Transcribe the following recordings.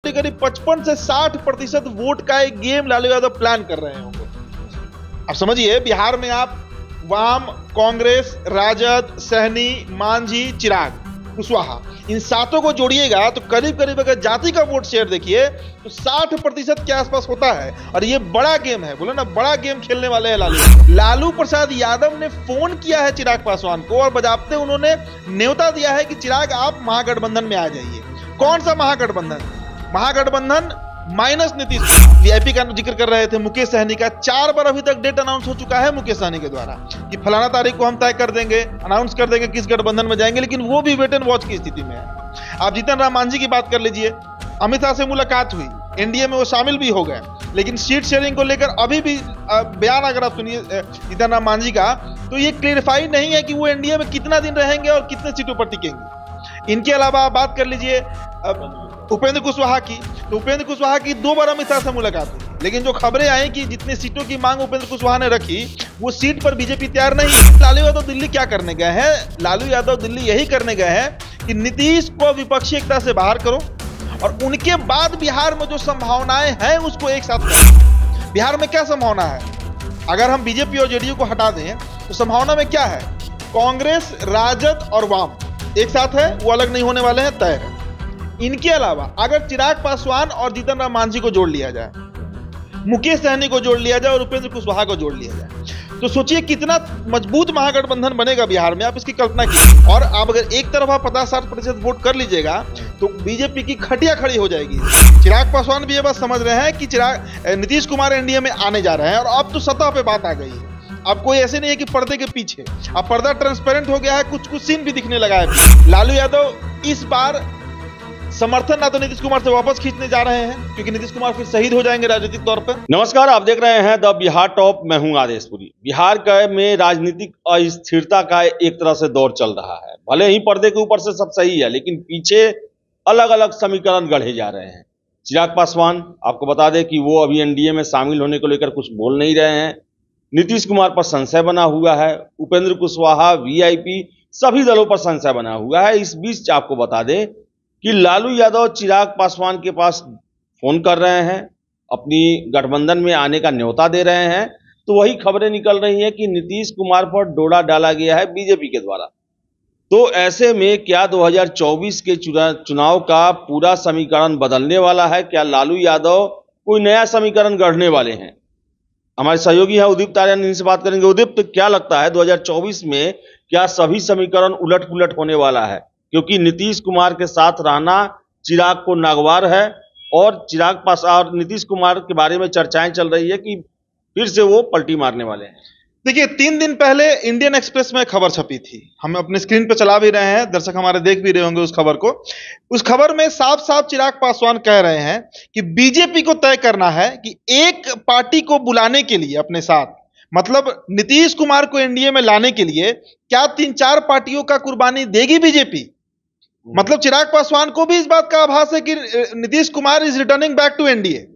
करीब 55 से 60% वोट का एक गेम लालू यादव प्लान कर रहे होंगे। अब समझिए, बिहार में आप वाम, कांग्रेस, राजद, सहनी, मांझी, चिराग, कुशवाहा, इन सातों को जोड़िएगा तो करीब करीब अगर जाति का वोट शेयर देखिए तो 60% के आसपास होता है। और ये बड़ा गेम है, बोले ना, बड़ा गेम खेलने वाले हैं लालू प्रसाद यादव ने फोन किया है चिराग पासवान को और बजाबते उन्होंने न्योता दिया है कि चिराग आप महागठबंधन में आ जाइए। कौन सा महागठबंधन? महागठबंधन माइनस नीतीश। वीआईपी का जिक्र कर रहे थे मुकेश सहनी का। 4 बार अभी तक डेट अनाउंस हो चुका है मुकेश सहनी के द्वारा कि फलाना तारीख को हम तय कर देंगे, अनाउंस कर देंगे किस गठबंधन में जाएंगे, लेकिन वो भी वेट एंड वॉच की स्थिति में है। आप जीतन राम मांझी की बात कर लीजिए, अमित शाह से मुलाकात हुई, एनडीए में वो शामिल भी हो गए, लेकिन सीट शेयरिंग को लेकर अभी भी बयान अगर आप सुनिए जीतन राम मांझी का तो ये क्लियरफाई नहीं है कि वो एनडीए में कितना दिन रहेंगे और कितने सीटों पर टिकेंगे। इनके अलावा आप बात कर लीजिए उपेंद्र कुशवाहा की, तो उपेंद्र कुशवाहा की 2 बार अमित शाह से मुलाकात हुई, लेकिन जो खबरें आई कि जितनी सीटों की मांग उपेंद्र कुशवाहा ने रखी वो सीट पर बीजेपी तैयार नहीं। लालू यादव दिल्ली क्या करने गए हैं? लालू यादव दिल्ली यही करने गए हैं कि नीतीश को विपक्षी एकता से बाहर करो और उनके बाद बिहार में जो संभावनाएं हैं उसको एक साथ करो। बिहार में क्या संभावना है? अगर हम बीजेपी और जेडीयू को हटा दें तो संभावना में क्या है? कांग्रेस, राजद और वाम एक साथ है, वो अलग नहीं होने वाले हैं, तय है। इनके अलावा अगर चिराग पासवान और जीतन राम मांझी को जोड़ लिया जाए, मुकेश सहनी को जोड़ लिया जाए और उपेंद्र कुशवाहा को जोड़ लिया जाए, तो सोचिए कितना मजबूत महागठबंधन बनेगा बिहार में। आप इसकी कल्पना कीजिए। और आप अगर एक तरफ आप 50-60% वोट कर लीजिएगा तो बीजेपी की खटिया खड़ी हो जाएगी। चिराग पासवान भी ये बात समझ रहे हैं कि नीतीश कुमार एनडीए में आने जा रहे हैं और अब तो सतह पे बात आ गई है। अब कोई ऐसे नहीं है कि पर्दे के पीछे, अब पर्दा ट्रांसपेरेंट हो गया है, कुछ कुछ सीन भी दिखने लगा है। लालू यादव इस बार समर्थन ना तो नीतीश कुमार से वापस खींचने जा रहे हैं क्योंकि नीतीश कुमार फिर शहीद हो जाएंगे राजनीतिक तौर पर। नमस्कार, आप देख रहे हैं द बिहार टॉप। मैं हूं आदेशपुरी। बिहार में राजनीतिक अस्थिरता का एक तरह से दौर चल रहा है। भले ही पर्दे के ऊपर से सब सही है, लेकिन पीछे अलग अलग समीकरण गढ़े जा रहे हैं। चिराग पासवान, आपको बता दें कि वो अभी एनडीए में शामिल होने को लेकर कुछ बोल नहीं रहे हैं। नीतीश कुमार पर संशय बना हुआ है। उपेंद्र कुशवाहा, वीआईपी, सभी दलों पर संशय बना हुआ है। इस बीच आपको बता दें कि लालू यादव चिराग पासवान के पास फोन कर रहे हैं, अपनी गठबंधन में आने का न्योता दे रहे हैं। तो वही खबरें निकल रही हैं कि नीतीश कुमार पर डोरा डाला गया है बीजेपी के द्वारा। तो ऐसे में क्या 2024 के चुनाव का पूरा समीकरण बदलने वाला है? क्या लालू यादव कोई नया समीकरण गढ़ने वाले हैं? हमारे सहयोगी हैं उदीप्त आर्यन, इनसे बात करेंगे। उदीप्त, क्या लगता है 2024 में क्या सभी समीकरण उलट पुलट होने वाला है? क्योंकि नीतीश कुमार के साथ रहना चिराग को नागवार है और चिराग पास और नीतीश कुमार के बारे में चर्चाएं चल रही है कि फिर से वो पलटी मारने वाले हैं। देखिए, 3 दिन पहले इंडियन एक्सप्रेस में खबर छपी थी, हम अपने स्क्रीन पर चला भी रहे हैं, दर्शक हमारे देख भी रहे होंगे उस खबर को। उस खबर में साफ साफ चिराग पासवान कह रहे हैं कि बीजेपी को तय करना है कि एक पार्टी को बुलाने के लिए अपने साथ, मतलब नीतीश कुमार को एनडीए में लाने के लिए क्या 3-4 पार्टियों का कुर्बानी देगी बीजेपी। मतलब चिराग पासवान को भी इस बात का आभास है कि Nitish Kumar is returning back to NDA.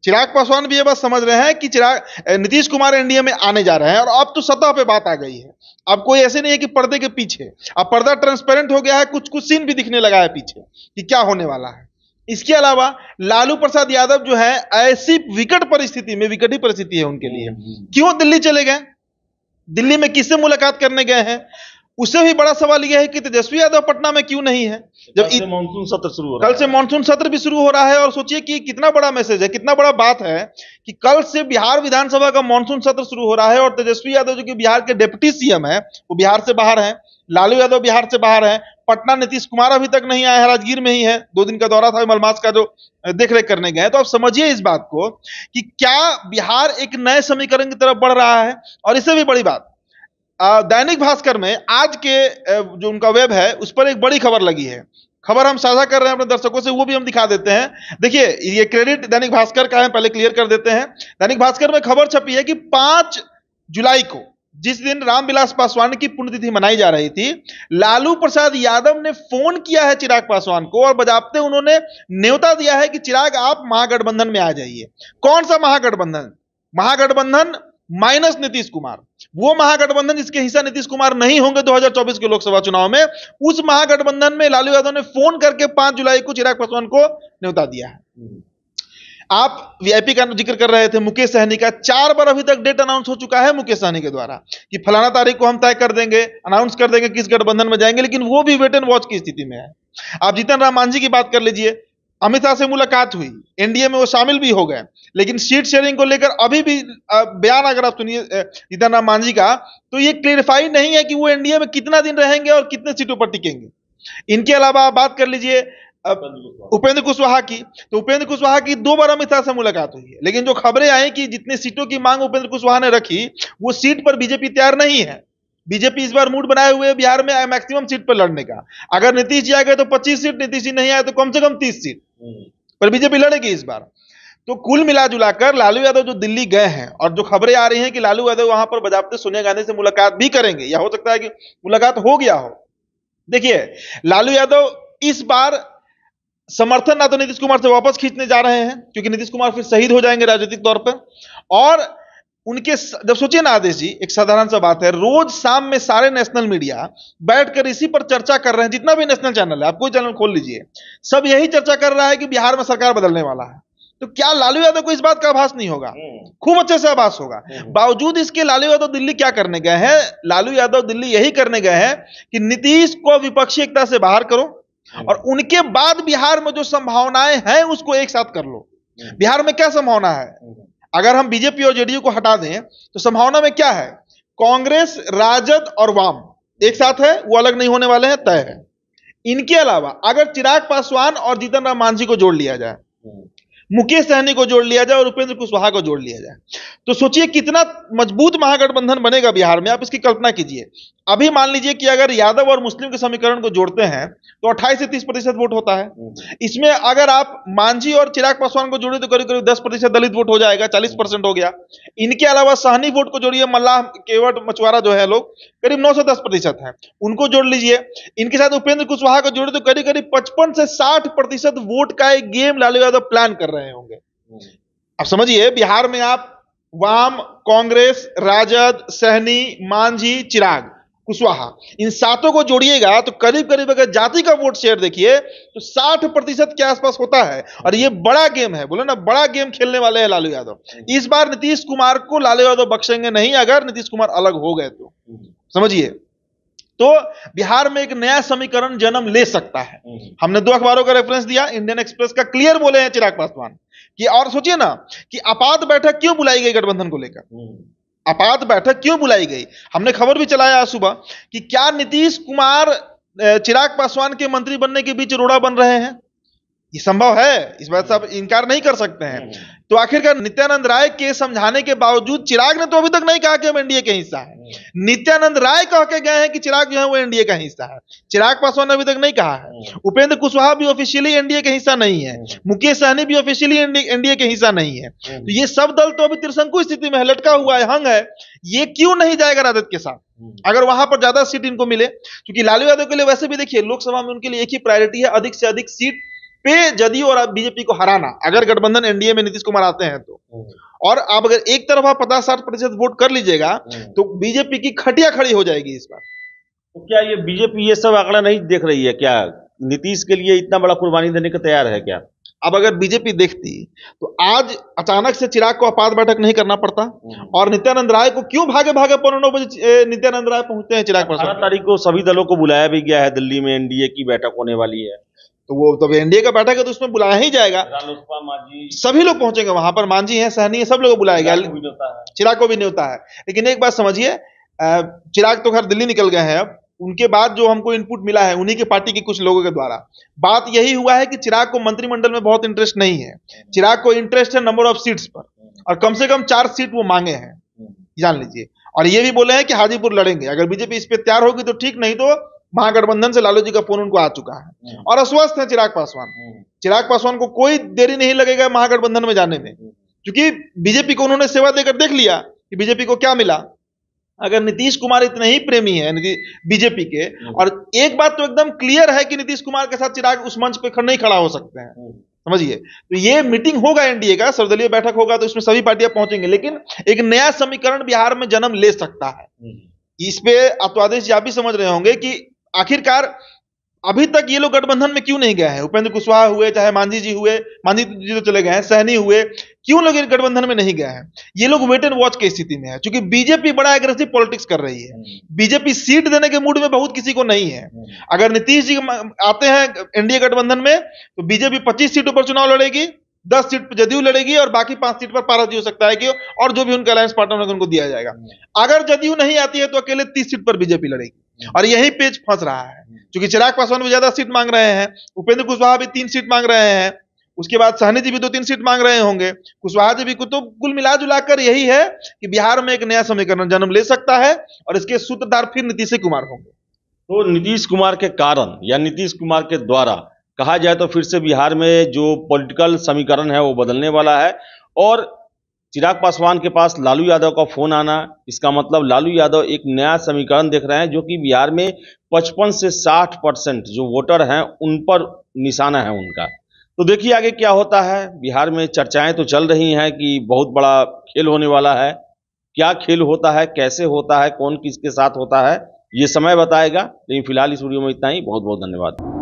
Chirag Paswan भी ये बात समझ रहे हैं कि नीतीश कुमार एनडीए में आने जा रहे हैं और अब तो सतह पे बात आ गई है। अब कोई ऐसे नहीं है कि पर्दे के पीछे, अब पर्दा ट्रांसपेरेंट हो गया है, कुछ कुछ सीन भी दिखने लगा है पीछे कि क्या होने वाला है। इसके अलावा लालू प्रसाद यादव जो है ऐसी विकट परिस्थिति में, विकट ही परिस्थिति है उनके लिए, क्यों दिल्ली चले गए? दिल्ली में किससे मुलाकात करने गए हैं? उससे भी बड़ा सवाल यह है कि तेजस्वी यादव पटना में क्यों नहीं है जब मानसून सत्र शुरू हो रहा है। कल से मानसून सत्र भी शुरू हो रहा है और सोचिए कि कितना बड़ा मैसेज है, कितना बड़ा बात है कि कल से बिहार विधानसभा का मानसून सत्र शुरू हो रहा है और तेजस्वी यादव जो कि बिहार के डिप्टी सीएम है वो बिहार से बाहर है, लालू यादव बिहार से बाहर है, पटना नीतीश कुमार अभी तक नहीं आया है, राजगीर में ही है, 2 दिन का दौरा था मलमास का जो देखरेख करने गए। तो आप समझिए इस बात को कि क्या बिहार एक नए समीकरण की तरफ बढ़ रहा है। और इससे भी बड़ी बात, दैनिक भास्कर में आज के जो उनका वेब है उस पर एक बड़ी खबर लगी है। खबर हम साझा कर रहे हैं अपने दर्शकों से, वो भी हम दिखा देते हैं। देखिए, ये क्रेडिट दैनिक भास्कर का है, पहले क्लियर कर देते हैं। दैनिक भास्कर में खबर छपी है कि 5 जुलाई को, जिस दिन रामविलास पासवान की पुण्यतिथि मनाई जा रही थी, लालू प्रसाद यादव ने फोन किया है चिराग पासवान को और बजाबते उन्होंने न्योता दिया है कि चिराग आप महागठबंधन में आ जाइए। कौन सा महागठबंधन? महागठबंधन माइनस नीतीश कुमार, वो महागठबंधन जिसके हिस्सा नीतीश कुमार नहीं होंगे 2024 के लोकसभा चुनाव में, उस महागठबंधन में लालू यादव ने फोन करके 5 जुलाई को चिराग पासवान को न्योता दिया है। आप वीआईपी का जिक्र कर रहे थे मुकेश सहनी का, 4 बार अभी तक डेट अनाउंस हो चुका है मुकेश सहनी के द्वारा कि फलाना तारीख को हम तय कर देंगे, अनाउंस कर देंगे किस गठबंधन में जाएंगे, लेकिन वो भी वेट एंड वॉच की स्थिति में है। आप जीतन राम मांझी की बात कर लीजिए, अमित शाह से मुलाकात हुई, एनडीए में वो शामिल भी हो गए, लेकिन सीट शेयरिंग को लेकर अभी भी बयान अगर आप सुनिए जीतन राम मांझी का, तो ये क्लियरफाई नहीं है कि वो एनडीए में कितना दिन रहेंगे और कितने सीटों पर टिकेंगे। इनके अलावा आप बात कर लीजिए उपेंद्र कुशवाहा की, तो उपेंद्र कुशवाहा की 2 बार अमित शाह से मुलाकात हुई है, लेकिन जो खबरें आई कि जितने सीटों की मांग उपेंद्र कुशवाहा ने रखी, वो सीट पर बीजेपी तैयार नहीं है। बीजेपी इस बार मूड बनाए हुए बिहार में मैक्सिमम सीट पर लड़ने का। अगर नीतीश जी आ गए तो 25 सीट, नीतीश जी नहीं आए तो कम से कम 30 सीट पर बीजेपी लड़ेगी इस बार। तो कुल मिला जुलाकर लालू यादव जो दिल्ली गए हैं, और जो खबरें आ रही हैं कि लालू यादव वहां पर बजाबते सोनिया गांधी से मुलाकात भी करेंगे, या हो सकता है कि मुलाकात हो गया हो। देखिए, लालू यादव इस बार समर्थन ना तो नीतीश कुमार से वापस खींचने जा रहे हैं, क्योंकि नीतीश कुमार फिर शहीद हो जाएंगे राजनीतिक तौर पर। और उनके जब सोचिए ना आदेश जी, एक साधारण सा बात है, रोज शाम में सारे नेशनल मीडिया बैठकर इसी पर चर्चा कर रहे हैं, जितना भी नेशनल चैनल है, आप कोई चैनल खोल लीजिए, सब यही चर्चा कर रहा है कि बिहार में सरकार बदलने वाला है। तो क्या लालू यादव को इस बात का आभास नहीं होगा? खूब अच्छे से आभास होगा। बावजूद इसके लालू यादव दिल्ली क्या करने गए हैं? लालू यादव दिल्ली यही करने गए हैं कि नीतीश को विपक्षी एकता से बाहर करो, और उनके बाद बिहार में जो संभावनाएं हैं उसको एक साथ कर लो। बिहार में क्या संभावना है? अगर हम बीजेपी और जेडीयू को हटा दें तो संभावना में क्या है? कांग्रेस, राजद और वाम एक साथ है, वो अलग नहीं होने वाले हैं, तय है। इनके अलावा अगर चिराग पासवान और जीतन राम मांझी को जोड़ लिया जाए, मुकेश सहनी को जोड़ लिया जाए और उपेंद्र कुशवाहा को जोड़ लिया जाए, तो सोचिए कितना मजबूत महागठबंधन बनेगा बिहार में। आप इसकी कल्पना कीजिए। अभी मान लीजिए कि अगर यादव और मुस्लिम के समीकरण को जोड़ते हैं तो 28 से 30% वोट होता है। इसमें अगर आप मांझी और चिराग पासवान को जोड़े तो करीब करीब 10% दलित वोट हो जाएगा, 40% हो गया। इनके अलावा सहनी वोट को जोड़िए, मल्लाह, केवट, मछुआरा जो है लोग, करीब 9 से 10% है, उनको जोड़ लीजिए। इनके साथ उपेंद्र कुशवाहा को जोड़े तो करीब करीब 55 से 60% वोट का एक गेम लालू यादव प्लान कर रहे होंगे। अब समझिए, बिहार में आप वाम, कांग्रेस, राजद, सहनी, मांझी, चिराग, कुशवाहा, इन 7 को जोड़िएगा तो करीब करीब अगर जाति का वोट शेयर देखिए तो 60% के आसपास होता है। और ये बड़ा गेम है, बोले ना, बड़ा गेम खेलने वाले हैं लालू यादव। इस बार नीतीश कुमार को लालू यादव बख्शेंगे नहीं अगर नीतीश कुमार अलग हो गए तो। समझिए, तो बिहार में एक नया समीकरण जन्म ले सकता है। हमने 2 अखबारों का रेफरेंस दिया, इंडियन एक्सप्रेस का क्लियर बोले हैं चिराग पासवान कि, और सोचिए ना कि आपात बैठक क्यों बुलाई गई गठबंधन को लेकर, आपात बैठक क्यों बुलाई गई। हमने खबर भी चलाया आज सुबह कि क्या नीतीश कुमार चिराग पासवान के मंत्री बनने के बीच रोड़ा बन रहे हैं? ये संभव है, इस बात से आप इनकार नहीं कर सकते हैं। तो आखिरकार नित्यानंद राय के समझाने के बावजूद चिराग ने तो अभी तक नहीं कहा कि हम एनडीए के हिस्सा है। नित्यानंद राय कह के गए हैं कि चिराग जो है वो एनडीए का हिस्सा है। चिराग पासवान ने अभी तक नहीं कहा है। उपेंद्र कुशवाहा भी ऑफिशियली एनडीए के हिस्सा नहीं है। मुकेश सहनी भी ऑफिशियली एनडीए के हिस्सा नहीं है। तो ये सब दल तो अभी त्रिशंकु स्थिति में है, लटका हुआ है, हंग है। ये क्यों नहीं जाएगा राजद के साथ अगर वहां पर ज्यादा सीट इनको मिले? क्योंकि लालू यादव के लिए वैसे भी देखिए, लोकसभा में उनके लिए एक ही प्रायोरिटी है, अधिक से अधिक सीट पे जदयू और बीजेपी को हराना, अगर गठबंधन एनडीए में नीतीश कुमार आते हैं तो। और अब अगर एक तरफ आप 50-60% वोट कर लीजिएगा तो बीजेपी की खटिया खड़ी हो जाएगी इस बार। तो क्या ये बीजेपी ये सब आंकड़ा नहीं देख रही है? क्या नीतीश के लिए इतना बड़ा कुर्बानी देने को तैयार है क्या? अब अगर बीजेपी देखती तो आज अचानक से चिराग को आपात बैठक नहीं करना पड़ता, और नित्यानंद राय को क्यों भागे भागे 9 बजे नित्यानंद राय पहुंचते हैं चिराग पासवान। 18 तारीख को सभी दलों को बुलाया भी गया है, दिल्ली में एनडीए की बैठक होने वाली है। तो वो तब एनडीए का बैठक है तो उसमें बुलाया ही जाएगा, सभी लोग पहुंचेंगे वहां पर, मांझी है, सहनी है, सब लोग बुलाया गया, चिराग को भी न्योता है। लेकिन एक बात समझिए, चिराग तो खैर दिल्ली निकल गए हैं। अब उनके बाद जो हमको इनपुट मिला है उन्हीं के पार्टी के कुछ लोगों के द्वारा, बात यही हुआ है कि चिराग को मंत्रिमंडल में बहुत इंटरेस्ट नहीं है। चिराग को इंटरेस्ट है नंबर ऑफ सीट्स पर, और कम से कम 4 सीट वो मांगे हैं, जान लीजिए। और ये भी बोले हैं कि हाजीपुर लड़ेंगे, अगर बीजेपी इस पर तैयार होगी तो ठीक, नहीं तो महागठबंधन से लालू जी का फोन उनको आ चुका है। और अस्वस्थ है चिराग पासवान। चिराग पासवान को कोई देरी नहीं लगेगा महागठबंधन में जाने में, क्योंकि बीजेपी को उन्होंने सेवा देकर देख लिया कि बीजेपी को क्या मिला। अगर नीतीश कुमार इतने ही प्रेमी है बीजेपी के, और एक बात तो एकदम क्लियर है कि नीतीश कुमार के साथ चिराग उस मंच पे नहीं खड़ा हो सकते हैं, समझिए। तो ये मीटिंग होगा एनडीए का, सर्वदलीय बैठक होगा, तो इसमें सभी पार्टियां पहुंचेंगे, लेकिन एक नया समीकरण बिहार में जन्म ले सकता है। इस पे अतुआदेश जी आप भी समझ रहे होंगे कि आखिरकार अभी तक ये लोग गठबंधन में क्यों नहीं गए हैं। उपेंद्र कुशवाहा हुए, चाहे मांझी जी हुए, मांझी जी तो चले गए हैं, सहनी हुए, क्यों लोग गठबंधन में नहीं गए हैं। ये लोग वेट एंड वॉच की स्थिति में है, क्योंकि बीजेपी बड़ा एग्रेसिव पॉलिटिक्स कर रही है। बीजेपी सीट देने के मूड में बहुत किसी को नहीं है। अगर नीतीश जी आते हैं एनडीए गठबंधन में, तो बीजेपी 25 सीटों पर चुनाव लड़ेगी, 10 सीट पर जदयू लड़ेगी और बाकी 5 सीट पर पारस जी हो सकता है कि और जो भी उनका अलायंस पार्टनर होगा उनको दिया जाएगा। अगर जदयू नहीं आती है तो अकेले 30 सीट पर बीजेपी लड़ेगी, और यही पेच फंस रहा है। क्योंकि चिराग पासवान भी ज्यादा सीट मांग रहे हैं, उपेंद्र कुशवाहा भी 3 सीट मांग रहे हैं, उसके बाद सहनी जी भी 2-3 सीट मांग रहे होंगे, कुशवाहा जी भी। तो कुल मिला जुलाकर यही है कि बिहार में एक नया समीकरण जन्म ले सकता है, और इसके सूत्रधार फिर नीतीश कुमार होंगे। तो नीतीश कुमार के कारण या नीतीश कुमार के द्वारा कहा जाए तो फिर से बिहार में जो पॉलिटिकल समीकरण है वो बदलने वाला है। और चिराग पासवान के पास लालू यादव का फोन आना, इसका मतलब लालू यादव एक नया समीकरण देख रहे हैं, जो कि बिहार में 55 से 60% जो वोटर हैं उन पर निशाना है उनका। तो देखिए आगे क्या होता है। बिहार में चर्चाएं तो चल रही हैं कि बहुत बड़ा खेल होने वाला है। क्या खेल होता है, कैसे होता है, कौन किसके साथ होता है, ये समय बताएगा। लेकिन फिलहाल इस वीडियो में इतना ही। बहुत बहुत धन्यवाद।